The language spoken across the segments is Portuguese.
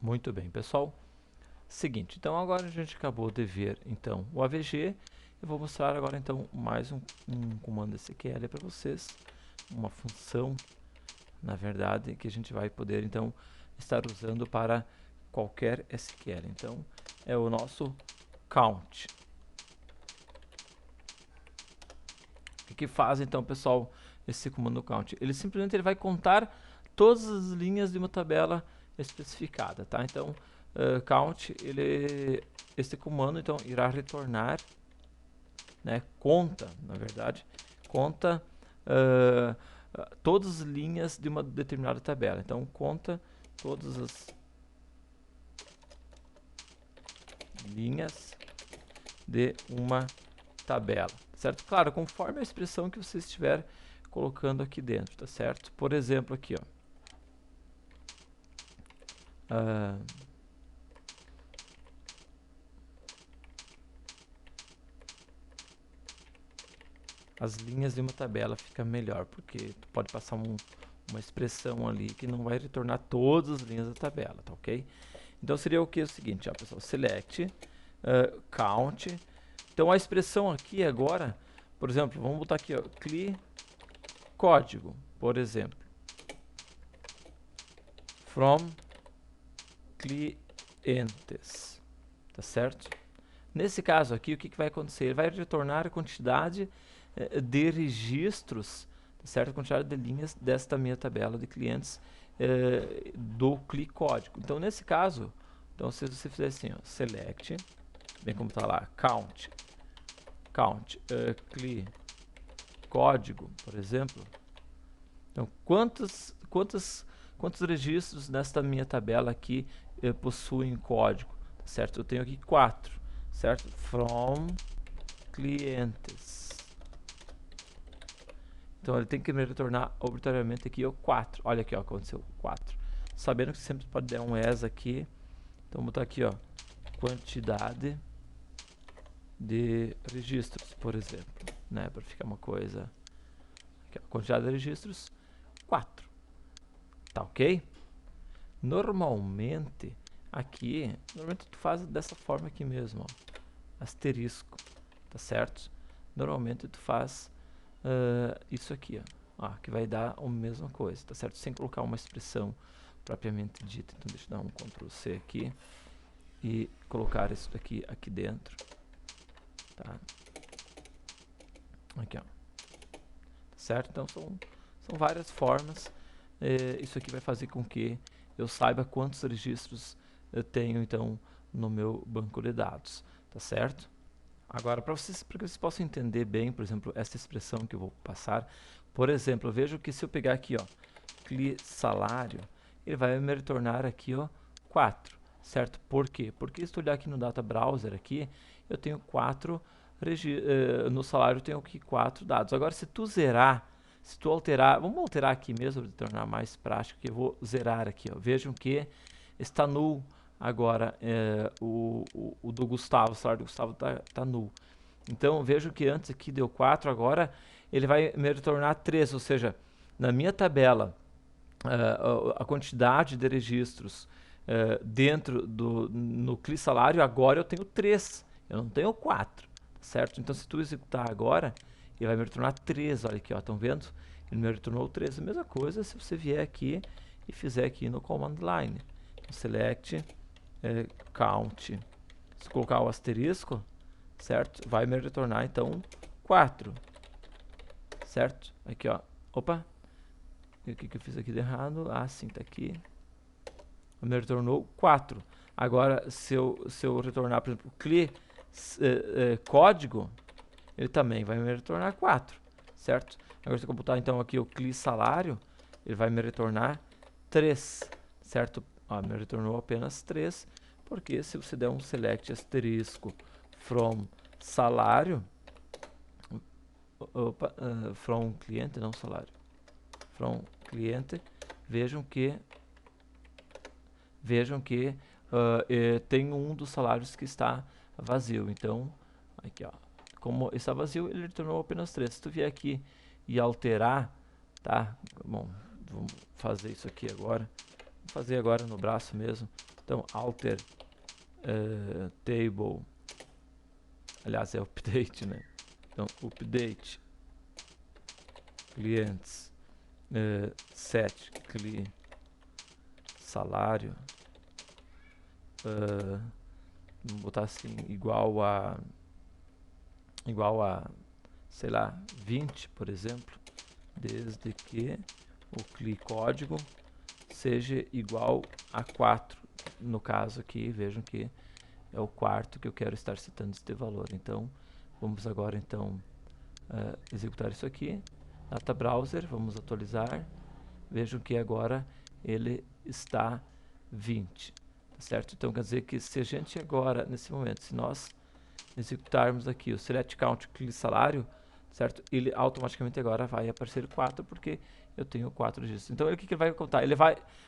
Muito bem, pessoal. Seguinte, então agora a gente acabou de ver então o AVG. Eu vou mostrar agora então mais um comando SQL para vocês, uma função, na verdade, que a gente vai poder então estar usando para qualquer SQL. Então é o nosso count. O que faz então, pessoal, esse comando count? Ele simplesmente vai contar todas as linhas de uma tabela especificada, tá? Então, count, esse comando então irá retornar, né, conta, na verdade, conta todas as linhas de uma determinada tabela. Então, conta todas as linhas de uma tabela, certo? Claro, conforme a expressão que você estiver colocando aqui dentro, tá certo? Por exemplo, aqui, ó. As linhas de uma tabela fica melhor, porque tu pode passar uma expressão ali que não vai retornar todas as linhas da tabela, tá ok? Então seria o que? O seguinte, ó, pessoal, select, count. Então a expressão aqui agora, por exemplo, vamos botar aqui, ó, cli código, por exemplo, from clientes, tá certo? Nesse caso aqui, o que vai acontecer? Ele vai retornar a quantidade de registros, tá certo? A quantidade de linhas desta minha tabela de clientes do CLI código. Então, nesse caso, então, se você fizer assim, ó, select, bem como está lá, count CLI código, por exemplo. Então, quantos registros nesta minha tabela aqui possuem código, tá certo? Eu tenho aqui 4, certo? From clientes. Então ele tem que me retornar obrigatoriamente aqui o 4. Olha aqui, ó, aconteceu 4. Sabendo que sempre pode dar um ES aqui. Então vou botar aqui, ó, quantidade de registros, por exemplo, né, para ficar uma coisa. Aqui, ó, quantidade de registros 4. Tá ok? Normalmente aqui, tu faz dessa forma aqui mesmo, ó, asterisco, tá certo? Normalmente tu faz isso aqui, ó, que vai dar a mesma coisa, tá certo? Sem colocar uma expressão propriamente dita. Então deixa eu dar um Ctrl C aqui e colocar isso daqui aqui dentro, tá? Aqui, ó, certo? Então são várias formas. Isso aqui vai fazer com que eu saiba quantos registros eu tenho então no meu banco de dados, tá certo? Agora, para que vocês possam entender bem, por exemplo, essa expressão que eu vou passar, por exemplo, eu vejo que se eu pegar aqui, ó, cli salário, ele vai me retornar aqui, ó, 4, certo? Por quê? Porque se eu olhar aqui no Data Browser aqui, eu tenho 4, no salário eu tenho aqui 4 dados. Agora, se tu zerar, se tu alterar, vamos alterar aqui mesmo para tornar mais prático, que eu vou zerar aqui, ó. Vejam que está null agora o do Gustavo, o salário do Gustavo tá null. Então vejam que antes aqui deu 4, agora ele vai me retornar 3, ou seja, na minha tabela a quantidade de registros dentro no CLI salário, agora eu tenho 3, eu não tenho 4, certo? Então se tu executar agora, ele vai me retornar 3, olha aqui, ó, estão vendo? Ele me retornou 3, a mesma coisa se você vier aqui e fizer aqui no command line. Select count, se colocar o asterisco, certo? Vai me retornar então 4, certo? Aqui, ó, opa, e o que eu fiz aqui de errado? Ah, sim, tá aqui. Me retornou 4. Agora, se eu retornar, por exemplo, CLI código, ele também vai me retornar 4, certo? Agora, se eu botar então aqui o CLI salário, ele vai me retornar 3, certo? Ó, me retornou apenas 3, porque se você der um select asterisco from salário, from cliente, não salário, from cliente, vejam que tem um dos salários que está vazio. Então, aqui, ó, como está vazio, ele retornou apenas 3. Se tu vier aqui e alterar, tá? Bom, vamos fazer isso aqui agora. Vou fazer agora no braço mesmo. Então, alter table, aliás, é update, né? Então, update clientes, set salário, vamos botar assim, igual a, sei lá, 20, por exemplo, desde que o CLI código seja igual a 4. No caso aqui, vejam que é o quarto que eu quero estar citando este valor. Então, vamos agora então executar isso aqui. Data Browser, vamos atualizar. Vejam que agora ele está 20. Tá certo? Então, quer dizer que se a gente agora, nesse momento, se nós executarmos aqui o select count CLI salário, certo? Ele automaticamente agora vai aparecer 4 porque eu tenho 4 registros. Então, o que ele vai contar? O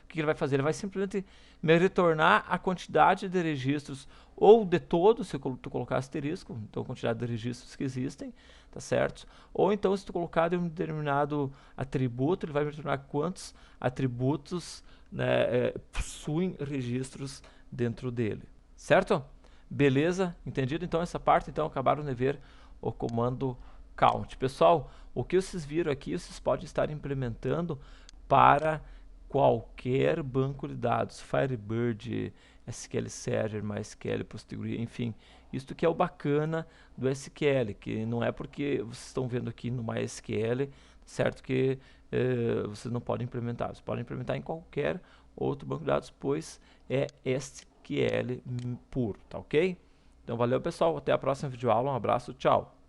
que ele vai fazer? Ele vai simplesmente me retornar a quantidade de registros ou de todos, se tu colocar asterisco, então a quantidade de registros que existem, tá certo? Ou então, se tu colocar de um determinado atributo, ele vai me retornar quantos atributos, né, possuem registros dentro dele, certo? Beleza? Entendido? Então essa parte, então, acabaram de ver o comando count. Pessoal, o que vocês viram aqui, vocês podem estar implementando para qualquer banco de dados, Firebird, SQL Server, MySQL, PostgreSQL, enfim. Isto que é o bacana do SQL, que não é porque vocês estão vendo aqui no MySQL, certo, que vocês não podem implementar. Vocês podem implementar em qualquer outro banco de dados, pois é SQL puro, tá ok? Então valeu pessoal, até a próxima videoaula, um abraço, tchau!